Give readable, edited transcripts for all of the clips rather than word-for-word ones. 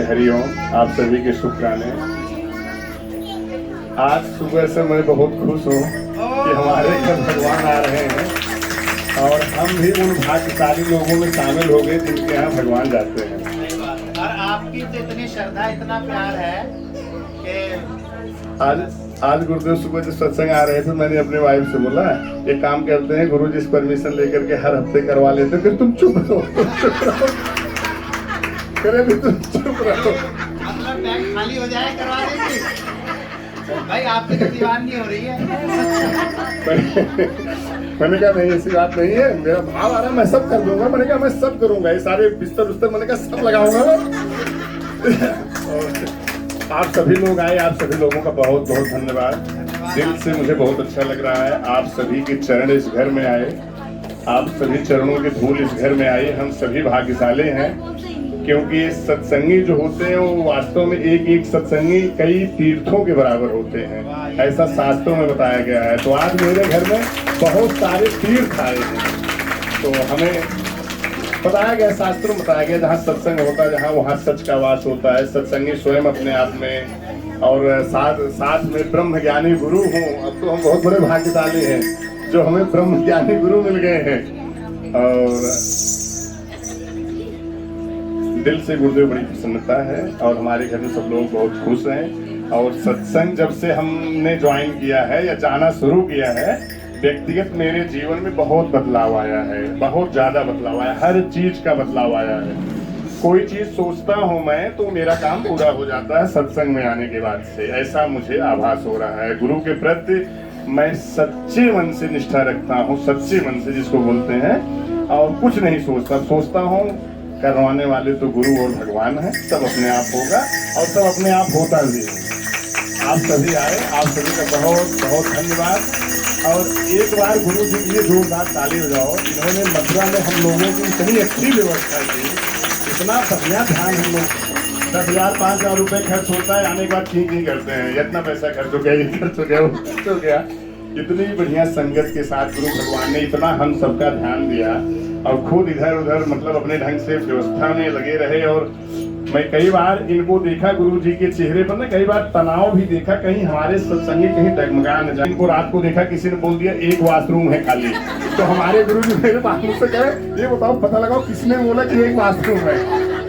हरिओम। आप सभी के शुक्राने। आज सुबह से मैं बहुत खुश हूँ कि हमारे घर भगवान आ रहे हैं और हम भी उन भाग्यशाली लोगों में शामिल हो गए जिनके यहाँ भगवान जाते हैं। सही बात है। और आपकी तो इतनी श्रद्धा, इतना प्यार है कि आज गुरुदेव सुबह जब सत्संग आ रहे थे, मैंने अपने वाइफ से बोला एक काम करते हैं, गुरु जी से परमिशन लेकर के हर हफ्ते करवा लेते, फिर तुम चुप रहो। करे भी तुम चुप रहो। अपना टैंक खाली हो जाए करवा देंगे भाई, आपकी तो दीवानगी हो रही है। मैंने कहा नहीं, ऐसी बात नहीं है, मेरा भाव आ रहा है, मैं सब कर दूंगा। मैंने कहा मैं सब करूंगा, ये सारे बिस्तर उस्तर मैंने कहा सब लगाऊंगा। आप सभी लोग आए, आप सभी लोगों का बहुत बहुत धन्यवाद। दिल से मुझे बहुत अच्छा लग रहा है। आप सभी के चरण इस घर में आए, आप सभी चरणों की धूल इस घर में आई। हम सभी भाग्यशाली हैं क्योंकि सत्संगी जो होते हैं वो वास्तव में एक एक सत्संगी कई तीर्थों के बराबर होते हैं, ऐसा शास्त्रों में बताया गया है। तो आज मेरे घर में बहुत सारे तीर्थ आए हैं। तो हमें बताया गया, शास्त्रों में बताया गया, जहाँ सत्संग होता है जहाँ वहाँ सच का वास होता है। सत्संगी स्वयं अपने आप में और साथ में ब्रह्म ज्ञानी गुरु हों। अब तो हम बहुत बड़े भाग्यशाली हैं जो हमें ब्रह्म ज्ञानी गुरु मिल गए हैं। और दिल से गुरुदेव बड़ी प्रसन्नता है और हमारे घर में सब लोग बहुत खुश हैं। और सत्संग जब से हमने ज्वाइन किया है या जाना शुरू किया है, व्यक्तिगत मेरे जीवन में बहुत बदलाव आया है, बहुत ज्यादा बदलाव आया, हर चीज का बदलाव आया है। कोई चीज सोचता हूँ मैं तो मेरा काम पूरा हो जाता है सत्संग में आने के बाद से, ऐसा मुझे आभास हो रहा है। गुरु के प्रति मैं सच्चे मन से निष्ठा रखता हूँ, सच्चे मन से जिसको बोलते हैं, और कुछ नहीं सोचता हूँ करवाने वाले तो गुरु और भगवान है। सब अपने आप होगा और सब अपने आप होता भी है। आप सभी आए, आप सभी का बहुत बहुत धन्यवाद। और एक बार गुरु जी के लिए जोरदार ताली बजाओ। इन्होंने मथुरा में हम लोगों की इतनी अच्छी व्यवस्था की, इतना बढ़िया ध्यान। हम लोग 10,000 5,000 रुपए खर्च होता है, आने के बाद ठीक नहीं करते हैं, इतना पैसा खर्च हो गया, ये खर्च हो गया, वो खर्च हो गया। इतनी बढ़िया संगत के साथ गुरु भगवान ने इतना हम सबका ध्यान दिया और खुद इधर उधर मतलब अपने ढंग से व्यवस्था में लगे रहे। और मैं कई बार इनको देखा गुरु जी के चेहरे पर ना, कई बार तनाव भी देखा, कहीं हमारे सत्संगी कहीं डगमगा न जाए। इनको रात को देखा किसी ने बोल दिया एक वॉशरूम है खाली, तो हमारे गुरु जी मेरे पास मुझसे कहे ये बताओ, पता लगाओ किसने बोला कि एक वॉशरूम है।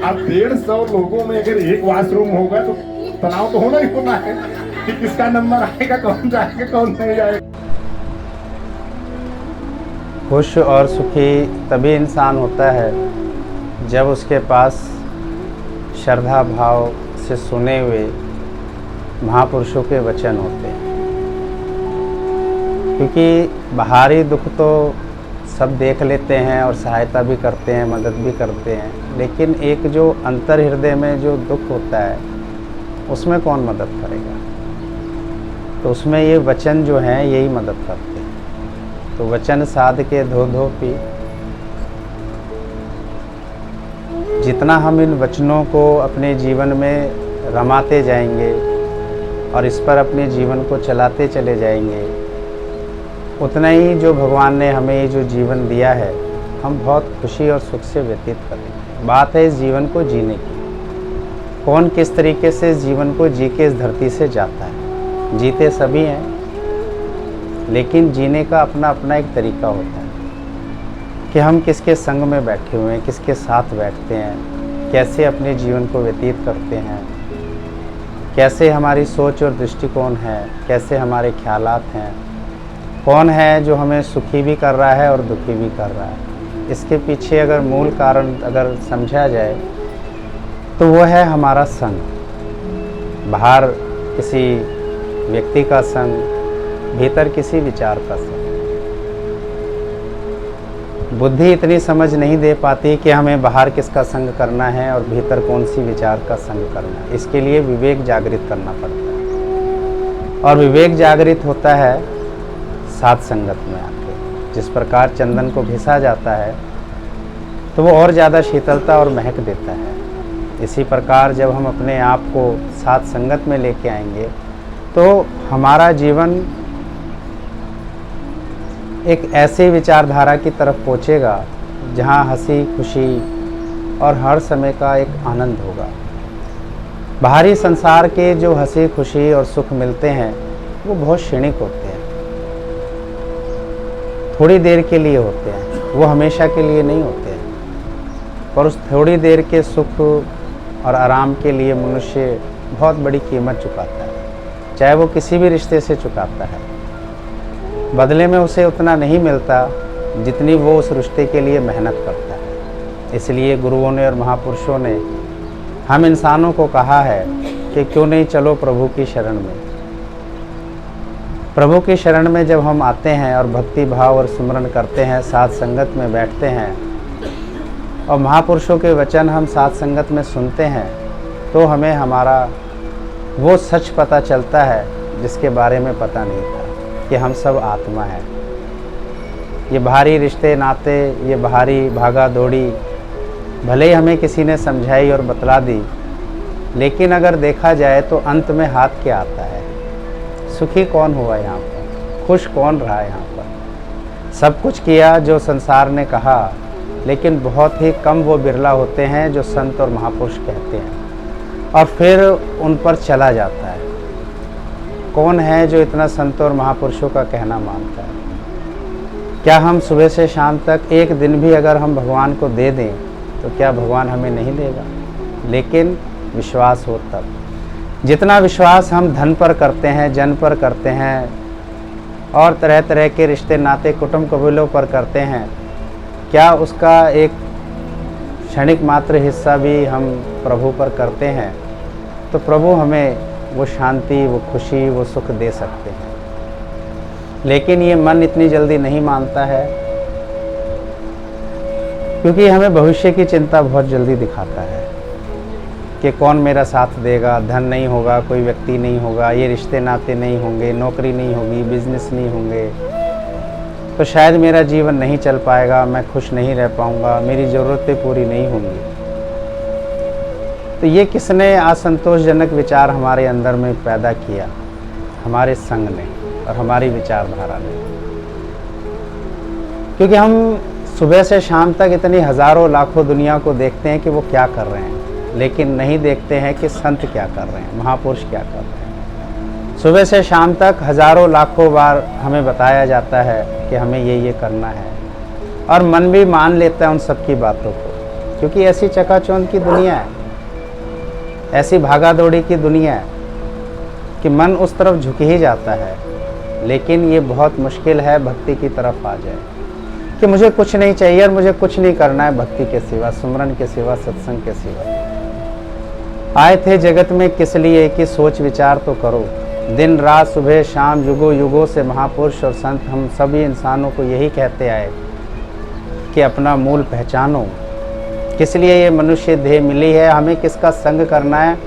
अब 150 लोगों में अगर एक वॉशरूम होगा तो तनाव तो होना ही होना है कि किसका नंबर आएगा, कौन जाएगा कौन नहीं जाएगा। खुश और सुखी तभी इंसान होता है जब उसके पास श्रद्धा भाव से सुने हुए महापुरुषों के वचन होते हैं। क्योंकि बाहरी दुख तो सब देख लेते हैं और सहायता भी करते हैं, मदद भी करते हैं, लेकिन एक जो अंतर हृदय में जो दुख होता है उसमें कौन मदद करेगा। तो उसमें ये वचन जो हैं यही मदद करते हैं। तो वचन साध के धो धो पी। जितना हम इन वचनों को अपने जीवन में रमाते जाएंगे और इस पर अपने जीवन को चलाते चले जाएंगे, उतना ही जो भगवान ने हमें ये जो जीवन दिया है हम बहुत खुशी और सुख से व्यतीत करेंगे। बात है इस जीवन को जीने की। कौन किस तरीके से इस जीवन को जी के इस धरती से जाता है। जीते सभी हैं, लेकिन जीने का अपना अपना एक तरीका होता है कि हम किसके संग में बैठे हुए हैं, किसके साथ बैठते हैं, कैसे अपने जीवन को व्यतीत करते हैं, कैसे हमारी सोच और दृष्टिकोण है, कैसे हमारे ख्यालात हैं, कौन है जो हमें सुखी भी कर रहा है और दुखी भी कर रहा है। इसके पीछे अगर मूल कारण अगर समझा जाए तो वो है हमारा संग। बाहर किसी व्यक्ति का संग, भीतर किसी विचार का संग। बुद्धि इतनी समझ नहीं दे पाती कि हमें बाहर किसका संग करना है और भीतर कौन सी विचार का संग करना है। इसके लिए विवेक जागृत करना पड़ता है, और विवेक जागृत होता है साथ संगत में आके। जिस प्रकार चंदन को घिसा जाता है तो वो और ज़्यादा शीतलता और महक देता है, इसी प्रकार जब हम अपने आप को साथ संगत में लेके आएंगे तो हमारा जीवन एक ऐसी विचारधारा की तरफ पहुँचेगा जहाँ हंसी खुशी और हर समय का एक आनंद होगा। बाहरी संसार के जो हंसी खुशी और सुख मिलते हैं वो बहुत क्षणिक होते हैं, थोड़ी देर के लिए होते हैं, वो हमेशा के लिए नहीं होते हैं। पर उस थोड़ी देर के सुख और आराम के लिए मनुष्य बहुत बड़ी कीमत चुकाता है, चाहे वो किसी भी रिश्ते से चुकाता है। बदले में उसे उतना नहीं मिलता जितनी वो उस रिश्ते के लिए मेहनत करता है। इसलिए गुरुओं ने और महापुरुषों ने हम इंसानों को कहा है कि क्यों नहीं चलो प्रभु की शरण में। प्रभु की शरण में जब हम आते हैं और भक्ति भाव और सिमरन करते हैं, साथ संगत में बैठते हैं और महापुरुषों के वचन हम साथ संगत में सुनते हैं, तो हमें हमारा वो सच पता चलता है जिसके बारे में पता नहीं था, कि हम सब आत्मा हैं। ये बाहरी रिश्ते नाते, ये बाहरी भागा दौड़ी भले ही हमें किसी ने समझाई और बतला दी, लेकिन अगर देखा जाए तो अंत में हाथ क्या आता है? सुखी कौन हुआ यहाँ पर? खुश कौन रहा यहाँ पर? सब कुछ किया जो संसार ने कहा, लेकिन बहुत ही कम वो बिरला होते हैं जो संत और महापुरुष कहते हैं और फिर उन पर चला जाता है। कौन है जो इतना संत और महापुरुषों का कहना मानता है? क्या हम सुबह से शाम तक एक दिन भी अगर हम भगवान को दे दें तो क्या भगवान हमें नहीं देगा? लेकिन विश्वास हो तब। जितना विश्वास हम धन पर करते हैं, जन पर करते हैं और तरह तरह के रिश्ते नाते कुटुंब कबीलों पर करते हैं, क्या उसका एक क्षणिक मात्र हिस्सा भी हम प्रभु पर करते हैं, तो प्रभु हमें वो शांति, वो खुशी, वो सुख दे सकते हैं। लेकिन ये मन इतनी जल्दी नहीं मानता है, क्योंकि हमें भविष्य की चिंता बहुत जल्दी दिखाता है कि कौन मेरा साथ देगा, धन नहीं होगा, कोई व्यक्ति नहीं होगा, ये रिश्ते नाते नहीं होंगे, नौकरी नहीं होगी, बिजनेस नहीं होंगे, तो शायद मेरा जीवन नहीं चल पाएगा, मैं खुश नहीं रह पाऊंगा, मेरी ज़रूरतें पूरी नहीं होंगी। तो ये किसने असंतोषजनक विचार हमारे अंदर में पैदा किया? हमारे संग ने और हमारी विचारधारा ने। क्योंकि हम सुबह से शाम तक इतनी हज़ारों लाखों दुनिया को देखते हैं कि वो क्या कर रहे हैं, लेकिन नहीं देखते हैं कि संत क्या कर रहे हैं, महापुरुष क्या कर रहे हैं। सुबह से शाम तक हज़ारों लाखों बार हमें बताया जाता है कि हमें ये करना है, और मन भी मान लेता है उन सब की बातों को, क्योंकि ऐसी चकाचौंध की दुनिया है, ऐसी भागा दौड़ी की दुनिया है कि मन उस तरफ झुक ही जाता है। लेकिन ये बहुत मुश्किल है भक्ति की तरफ आ जाए कि मुझे कुछ नहीं चाहिए और मुझे कुछ नहीं करना है भक्ति के सिवा, सुमरन के सिवा, सत्संग के सिवा। आए थे जगत में किस लिए कि सोच विचार तो करो। दिन रात सुबह शाम युगों युगों से महापुरुष और संत हम सभी इंसानों को यही कहते आए कि अपना मूल पहचानो, किस लिए ये मनुष्य देह मिली है, हमें किसका संग करना है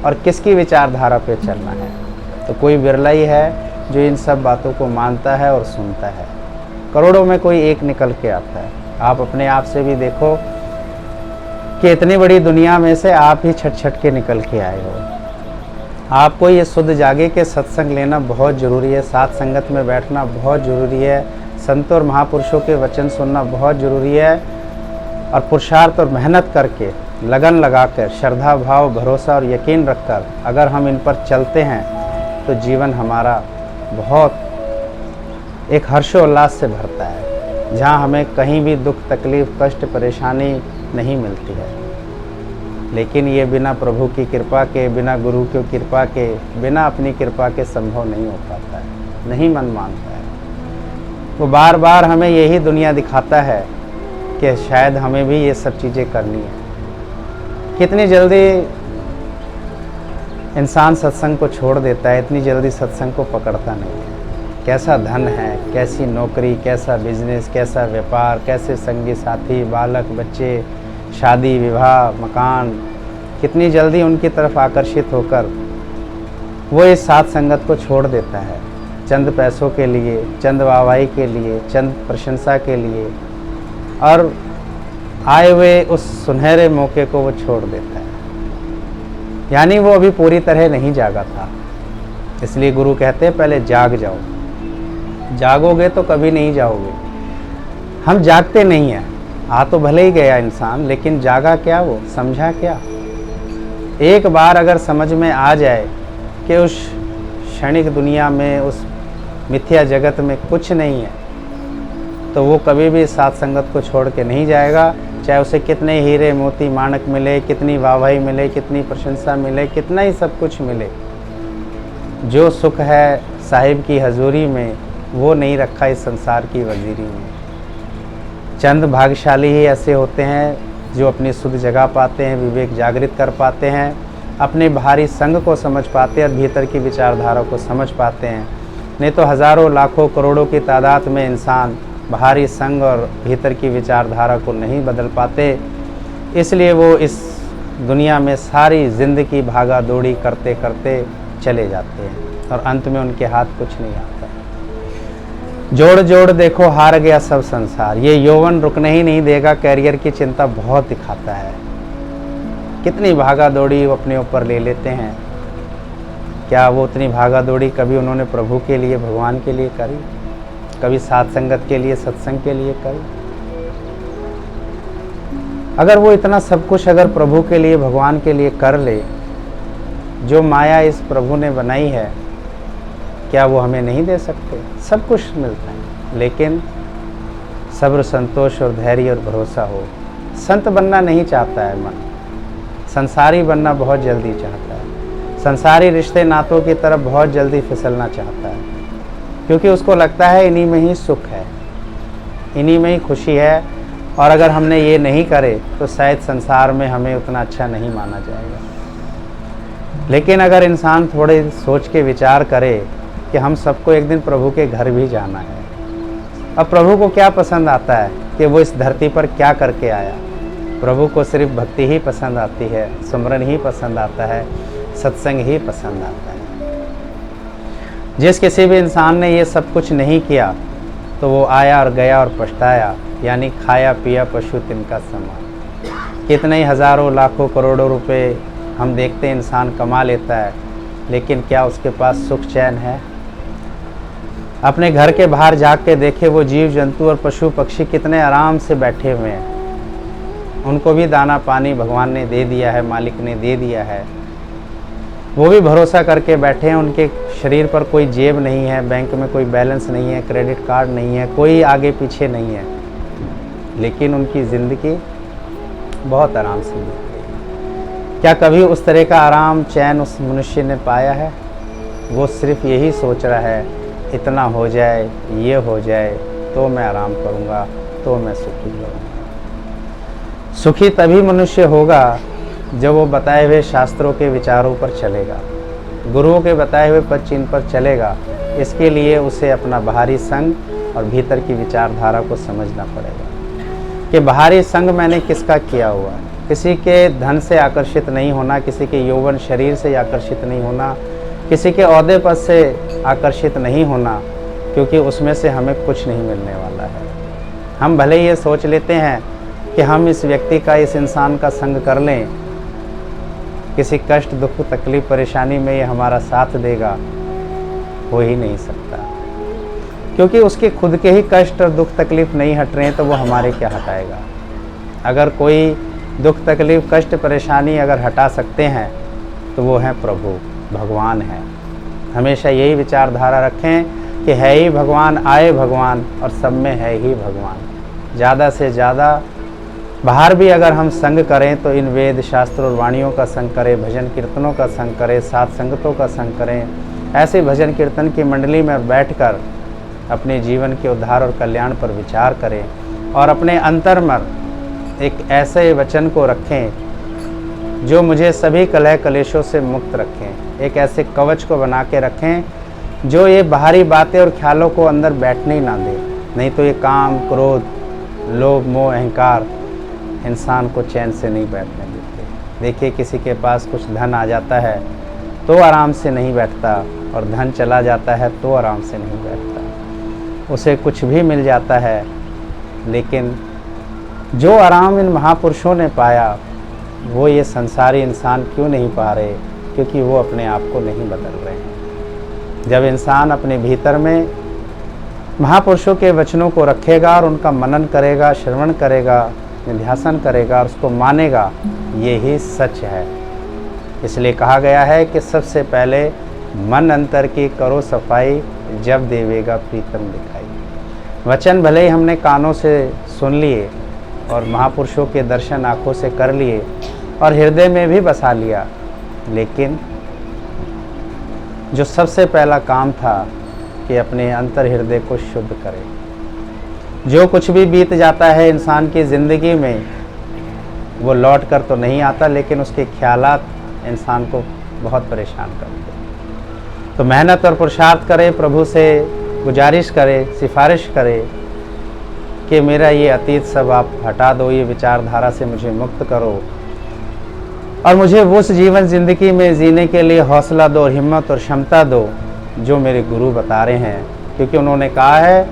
और किसकी विचारधारा पे चलना है। तो कोई बिरला ही है जो इन सब बातों को मानता है और सुनता है। करोड़ों में कोई एक निकल के आता है। आप अपने आप से भी देखो कि इतनी बड़ी दुनिया में से आप ही छट के निकल के आए हो। आपको ये शुद्ध जागे के सत्संग लेना बहुत ज़रूरी है, साथ संगत में बैठना बहुत ज़रूरी है, संतों और महापुरुषों के वचन सुनना बहुत ज़रूरी है, और पुरुषार्थ और मेहनत करके, लगन लगाकर, श्रद्धा भाव, भरोसा और यकीन रखकर अगर हम इन पर चलते हैं तो जीवन हमारा बहुत एक हर्षोल्लास से भरता है, जहाँ हमें कहीं भी दुख तकलीफ कष्ट परेशानी नहीं मिलती है। लेकिन ये बिना प्रभु की कृपा के, बिना गुरु की कृपा के, बिना अपनी कृपा के संभव नहीं हो पाता है, नहीं मन मानता है। वो बार बार हमें यही दुनिया दिखाता है कि शायद हमें भी ये सब चीज़ें करनी है। कितनी जल्दी इंसान सत्संग को छोड़ देता है, इतनी जल्दी सत्संग को पकड़ता नहीं है। कैसा धन है, कैसी नौकरी, कैसा बिजनेस, कैसा व्यापार, कैसे संगी साथी, बालक बच्चे, शादी विवाह, मकान, कितनी जल्दी उनकी तरफ आकर्षित होकर वो इस साथ संगत को छोड़ देता है, चंद पैसों के लिए, चंद वाहवाही के लिए, चंद प्रशंसा के लिए, और आए हुए उस सुनहरे मौके को वो छोड़ देता है। यानी वो अभी पूरी तरह नहीं जागा था। इसलिए गुरु कहते हैं पहले जाग जाओ, जागोगे तो कभी नहीं जाओगे। हम जागते नहीं हैं, आ तो भले ही गया इंसान, लेकिन जागा क्या, वो समझा क्या? एक बार अगर समझ में आ जाए कि उस क्षणिक दुनिया में, उस मिथ्या जगत में कुछ नहीं है, तो वो कभी भी साथ संगत को छोड़ के नहीं जाएगा। चाहे उसे कितने हीरे मोती माणक मिले, कितनी वाहवाही मिले, कितनी प्रशंसा मिले, कितना ही सब कुछ मिले, जो सुख है साहिब की हजूरी में, वो नहीं रखा इस संसार की वजीरी में। चंद भाग्यशाली ही ऐसे होते हैं जो अपनी शुद्ध जगह पाते हैं, विवेक जागृत कर पाते हैं, अपने बाहरी संग को समझ पाते हैं और भीतर की विचारधारा को समझ पाते हैं। नहीं तो हज़ारों लाखों करोड़ों की तादाद में इंसान बाहरी संग और भीतर की विचारधारा को नहीं बदल पाते, इसलिए वो इस दुनिया में सारी ज़िंदगी भागा दौड़ी करते करते चले जाते हैं और अंत में उनके हाथ कुछ नहीं आता। जोड़ जोड़ देखो हार गया सब संसार, ये यौवन रुकने ही नहीं देगा, कैरियर की चिंता बहुत दिखाता है। कितनी भागा दौड़ी वो अपने ऊपर ले लेते हैं, क्या वो उतनी भागा दौड़ी कभी उन्होंने प्रभु के लिए, भगवान के लिए करी? कभी साथ संगत के लिए, सत्संग के लिए करी? अगर वो इतना सब कुछ अगर प्रभु के लिए, भगवान के लिए कर ले, जो माया इस प्रभु ने बनाई है, क्या वो हमें नहीं दे सकते? सब कुछ मिलता है, लेकिन सब्र, संतोष और धैर्य और भरोसा हो। संत बनना नहीं चाहता है मन, संसारी बनना बहुत जल्दी चाहता है, संसारी रिश्ते नातों की तरफ बहुत जल्दी फिसलना चाहता है, क्योंकि उसको लगता है इन्हीं में ही सुख है, इन्हीं में ही खुशी है, और अगर हमने ये नहीं करे तो शायद संसार में हमें उतना अच्छा नहीं माना जाएगा। लेकिन अगर इंसान थोड़े सोच के विचार करे कि हम सबको एक दिन प्रभु के घर भी जाना है, अब प्रभु को क्या पसंद आता है कि वो इस धरती पर क्या करके आया? प्रभु को सिर्फ भक्ति ही पसंद आती है, सुमरन ही पसंद आता है, सत्संग ही पसंद आता है। जिस किसी भी इंसान ने ये सब कुछ नहीं किया तो वो आया और गया और पछताया, यानी खाया पिया पशु तिनका समान। कितने ही हज़ारों लाखों करोड़ों रुपए हम देखते हैं इंसान कमा लेता है, लेकिन क्या उसके पास सुख चैन है? अपने घर के बाहर जाग के देखे वो जीव जंतु और पशु पक्षी कितने आराम से बैठे हुए हैं। उनको भी दाना पानी भगवान ने दे दिया है, मालिक ने दे दिया है, वो भी भरोसा करके बैठे हैं। उनके शरीर पर कोई जेब नहीं है, बैंक में कोई बैलेंस नहीं है, क्रेडिट कार्ड नहीं है, कोई आगे पीछे नहीं है, लेकिन उनकी ज़िंदगी बहुत आराम से बीत गई। क्या कभी उस तरह का आराम चैन उस मनुष्य ने पाया है? वो सिर्फ यही सोच रहा है इतना हो जाए, ये हो जाए तो मैं आराम करूँगा, तो मैं सुखी होऊंगा। सुखी तभी मनुष्य होगा जब वो बताए हुए शास्त्रों के विचारों पर चलेगा, गुरुओं के बताए हुए पद चिन्ह पर चलेगा। इसके लिए उसे अपना बाहरी संग और भीतर की विचारधारा को समझना पड़ेगा कि बाहरी संग मैंने किसका किया हुआ है। किसी के धन से आकर्षित नहीं होना, किसी के यौवन शरीर से आकर्षित नहीं होना, किसी के ओहदे पद से आकर्षित नहीं होना, क्योंकि उसमें से हमें कुछ नहीं मिलने वाला है। हम भले ये सोच लेते हैं कि हम इस व्यक्ति का, इस इंसान का संग कर लें, किसी कष्ट, दुख, तकलीफ, परेशानी में ये हमारा साथ देगा, हो ही नहीं सकता, क्योंकि उसके खुद के ही कष्ट और दुख तकलीफ नहीं हट रहे हैं तो वो हमारे क्या हटाएगा। अगर कोई दुख तकलीफ, कष्ट, परेशानी अगर हटा सकते हैं तो वो हैं प्रभु, भगवान है। हमेशा यही विचारधारा रखें कि है ही भगवान, आए भगवान और सब में है ही भगवान। ज़्यादा से ज़्यादा बाहर भी अगर हम संग करें तो इन वेद शास्त्र और वाणियों का संग करें, भजन कीर्तनों का संग करें, साथ संगतों का संग करें। ऐसे भजन कीर्तन की मंडली में बैठकर अपने जीवन के उद्धार और कल्याण पर विचार करें और अपने अंतर में एक ऐसे वचन को रखें जो मुझे सभी कलह कलेशों से मुक्त रखें। एक ऐसे कवच को बना के रखें जो ये बाहरी बातें और ख्यालों को अंदर बैठने ही ना दे। नहीं तो ये काम, क्रोध, लोभ, मोह, अहंकार इंसान को चैन से नहीं बैठने देते। देखिए, किसी के पास कुछ धन आ जाता है तो आराम से नहीं बैठता, और धन चला जाता है तो आराम से नहीं बैठता। उसे कुछ भी मिल जाता है, लेकिन जो आराम इन महापुरुषों ने पाया वो ये संसारी इंसान क्यों नहीं पा रहे? क्योंकि वो अपने आप को नहीं बदल रहे हैं। जब इंसान अपने भीतर में महापुरुषों के वचनों को रखेगा और उनका मनन करेगा, श्रवण करेगा, निध्यासन करेगा और उसको मानेगा, ये ही सच है, इसलिए कहा गया है कि सबसे पहले मन अंतर की करो सफाई, जब देवेगा प्रीतम दिखाई। वचन भले ही हमने कानों से सुन लिए और महापुरुषों के दर्शन आँखों से कर लिए और हृदय में भी बसा लिया, लेकिन जो सबसे पहला काम था कि अपने अंतर हृदय को शुद्ध करें। जो कुछ भी बीत जाता है इंसान की ज़िंदगी में, वो लौट कर तो नहीं आता, लेकिन उसके ख्यालात इंसान को बहुत परेशान करते हैं। तो मेहनत और पुरुषार्थ करें, प्रभु से गुजारिश करें, सिफारिश करें कि मेरा ये अतीत सब आप हटा दो, ये विचारधारा से मुझे मुक्त करो और मुझे उस जीवन ज़िंदगी में जीने के लिए हौसला दो और हिम्मत और क्षमता दो जो मेरे गुरु बता रहे हैं। क्योंकि उन्होंने कहा है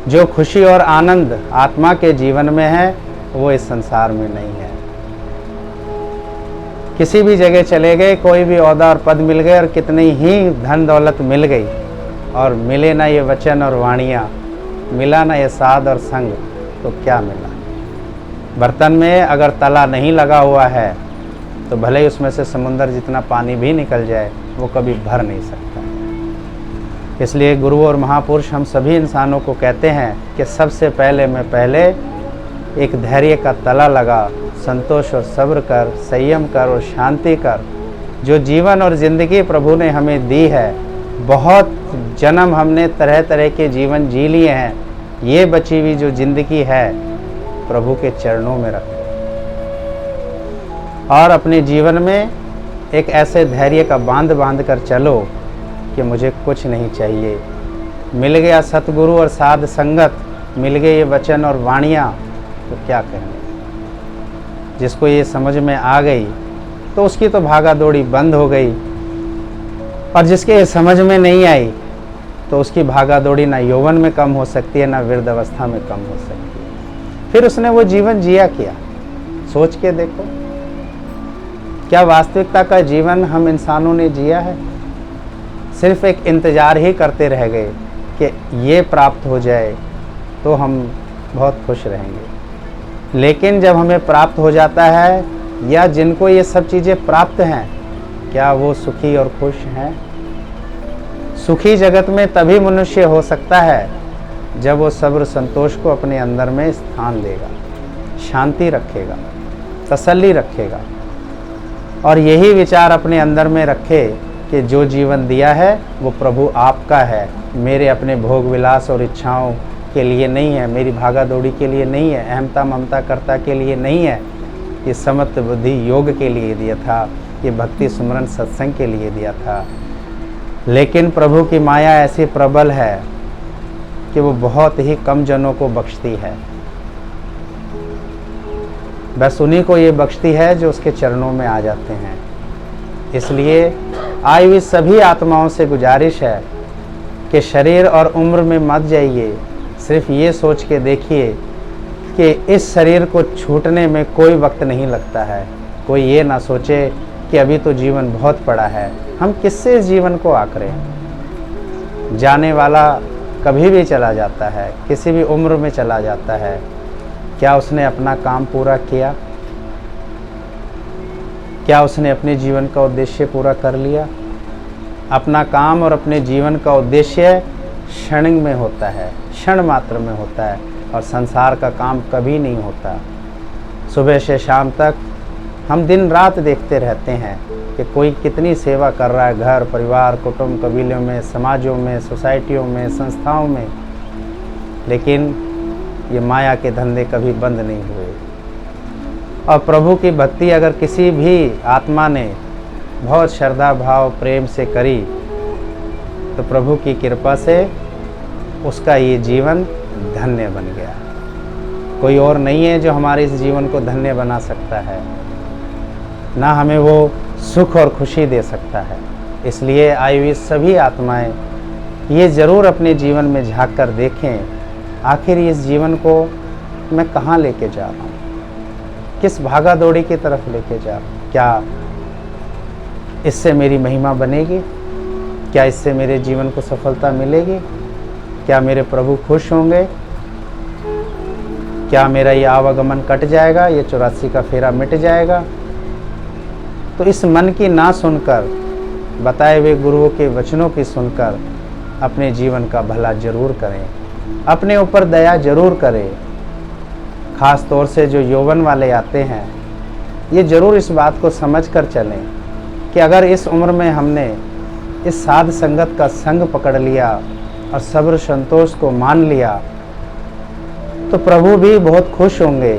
जो खुशी और आनंद आत्मा के जीवन में है वो इस संसार में नहीं है। किसी भी जगह चले गए, कोई भी ओहदा और पद मिल गए और कितनी ही धन दौलत मिल गई और मिले ना ये वचन और वाणियाँ, मिला ना ये साध और संग, तो क्या मिला। बर्तन में अगर तला नहीं लगा हुआ है तो भले ही उसमें से समुंदर जितना पानी भी निकल जाए वो कभी भर नहीं सकता। इसलिए गुरु और महापुरुष हम सभी इंसानों को कहते हैं कि सबसे पहले एक धैर्य का तला लगा, संतोष और सब्र कर, संयम कर और शांति कर। जो जीवन और ज़िंदगी प्रभु ने हमें दी है, बहुत जन्म हमने तरह तरह के जीवन जी लिए हैं, ये बची हुई जो ज़िंदगी है प्रभु के चरणों में रख और अपने जीवन में एक ऐसे धैर्य का बांध कर चलो कि मुझे कुछ नहीं चाहिए। मिल गया सतगुरु और साध संगत, मिल गए ये वचन और वाणियाँ, तो क्या कहेंगे। जिसको ये समझ में आ गई तो उसकी तो भागा दौड़ी बंद हो गई, और जिसके ये समझ में नहीं आई तो उसकी भागा दौड़ी ना यौवन में कम हो सकती है, ना वृद्ध अवस्था में कम हो सकती है। फिर उसने वो जीवन जिया क्या, सोच के देखो। क्या वास्तविकता का जीवन हम इंसानों ने जिया है? सिर्फ एक इंतज़ार ही करते रह गए कि ये प्राप्त हो जाए तो हम बहुत खुश रहेंगे। लेकिन जब हमें प्राप्त हो जाता है, या जिनको ये सब चीज़ें प्राप्त हैं, क्या वो सुखी और खुश हैं? सुखी जगत में तभी मनुष्य हो सकता है जब वो सब्र संतोष को अपने अंदर में स्थान देगा, शांति रखेगा, तसल्ली रखेगा और यही विचार अपने अंदर में रखे कि जो जीवन दिया है वो प्रभु आपका है, मेरे अपने भोग विलास और इच्छाओं के लिए नहीं है, मेरी भागा दौड़ी के लिए नहीं है, अहमता ममता कर्ता के लिए नहीं है। ये समत्व बुद्धि योग के लिए दिया था, ये भक्ति सुमरन सत्संग के लिए दिया था। लेकिन प्रभु की माया ऐसी प्रबल है कि वो बहुत ही कम जनों को बख्शती है। बस उन्हीं को ये बख्शती है जो उसके चरणों में आ जाते हैं। इसलिए आई हुई सभी आत्माओं से गुजारिश है कि शरीर और उम्र में मत जाइए, सिर्फ ये सोच के देखिए कि इस शरीर को छूटने में कोई वक्त नहीं लगता है। कोई ये ना सोचे कि अभी तो जीवन बहुत पड़ा है, हम किससे इस जीवन को आकरें। जाने वाला कभी भी चला जाता है, किसी भी उम्र में चला जाता है। क्या उसने अपना काम पूरा किया? क्या उसने अपने जीवन का उद्देश्य पूरा कर लिया? अपना काम और अपने जीवन का उद्देश्य क्षण में होता है, क्षण मात्र में होता है, और संसार का काम कभी नहीं होता। सुबह से शाम तक हम दिन रात देखते रहते हैं कि कोई कितनी सेवा कर रहा है, घर परिवार कुटुंब कबीलों में, समाजों में, सोसाइटियों में, संस्थाओं में, लेकिन ये माया के धंधे कभी बंद नहीं हुए। और प्रभु की भक्ति अगर किसी भी आत्मा ने बहुत श्रद्धा भाव प्रेम से करी तो प्रभु की कृपा से उसका ये जीवन धन्य बन गया। कोई और नहीं है जो हमारे इस जीवन को धन्य बना सकता है, ना हमें वो सुख और खुशी दे सकता है। इसलिए आई हुई सभी आत्माएं ये ज़रूर अपने जीवन में झांक कर देखें, आखिर इस जीवन को मैं कहाँ लेके जा रहा हूँ, किस भागा दौड़ी की तरफ लेके जा रहा हूँ। क्या इससे मेरी महिमा बनेगी? क्या इससे मेरे जीवन को सफलता मिलेगी? क्या मेरे प्रभु खुश होंगे? क्या मेरा ये आवागमन कट जाएगा, ये 84 का फेरा मिट जाएगा? तो इस मन की ना सुनकर, बताए हुए गुरुओं के वचनों की सुनकर अपने जीवन का भला जरूर करें, अपने ऊपर दया जरूर करें। ख़ास तौर से जो यौवन वाले आते हैं, ये ज़रूर इस बात को समझ कर चलें कि अगर इस उम्र में हमने इस साध संगत का संग पकड़ लिया और सब्र संतोष को मान लिया, तो प्रभु भी बहुत खुश होंगे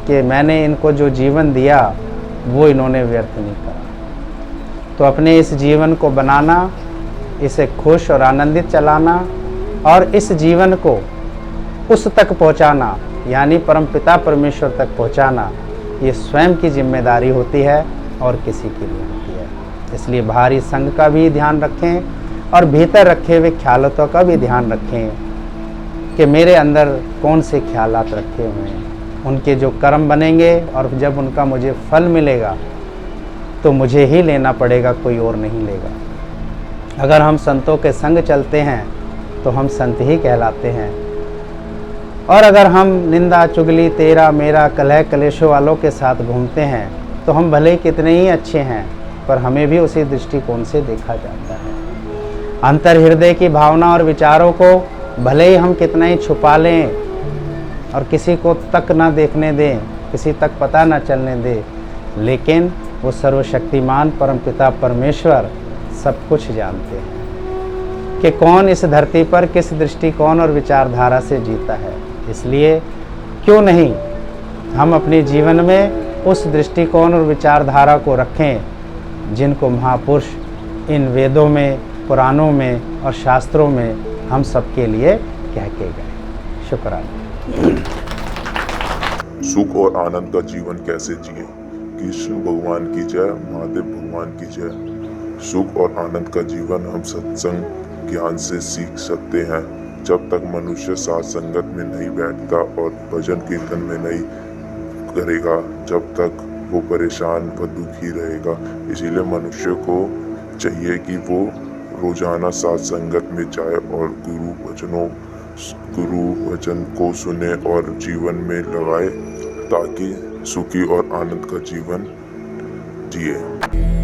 कि मैंने इनको जो जीवन दिया वो इन्होंने व्यर्थ नहीं करा। तो अपने इस जीवन को बनाना, इसे खुश और आनंदित चलाना और इस जीवन को उस तक पहुंचाना, यानी परमपिता परमेश्वर तक पहुंचाना, ये स्वयं की जिम्मेदारी होती है और किसी की नहीं होती है। इसलिए बाहरी संग का भी ध्यान रखें और भीतर रखे हुए ख्यालों का भी ध्यान रखें कि मेरे अंदर कौन से ख्यालात रखे हुए हैं। उनके जो कर्म बनेंगे और जब उनका मुझे फल मिलेगा तो मुझे ही लेना पड़ेगा, कोई और नहीं लेगा। अगर हम संतों के संग चलते हैं तो हम संत ही कहलाते हैं, और अगर हम निंदा चुगली तेरा मेरा कलह कलेशों वालों के साथ घूमते हैं तो हम भले ही कितने ही अच्छे हैं, पर हमें भी उसी दृष्टिकोण से देखा जाता है। अंतर हृदय की भावना और विचारों को भले ही हम कितना ही छुपा लें और किसी को तक ना देखने दें, किसी तक पता ना चलने दें, लेकिन वो सर्वशक्तिमान परमपिता परमेश्वर सब कुछ जानते हैं कि कौन इस धरती पर किस दृष्टिकोण और विचारधारा से जीता है। इसलिए क्यों नहीं हम अपने जीवन में उस दृष्टिकोण और विचारधारा को रखें जिनको महापुरुष इन वेदों में, पुराणों में और शास्त्रों में हम सबके लिए कह के गए। शुक्राना। सुख और आनंद का जीवन कैसे जिए? कृष्ण भगवान की जय, महादेव भगवान की जय। सुख और आनंद का जीवन हम सत्संग ज्ञान से सीख सकते हैं। जब तक मनुष्य साथ संगत में नहीं बैठता और भजन कीर्तन में नहीं करेगा, जब तक वो परेशान व दुखी रहेगा। इसीलिए मनुष्य को चाहिए कि वो रोजाना साथ संगत में जाए और गुरु वचन को सुने और जीवन में लगाए, ताकि सुखी और आनंद का जीवन जिए।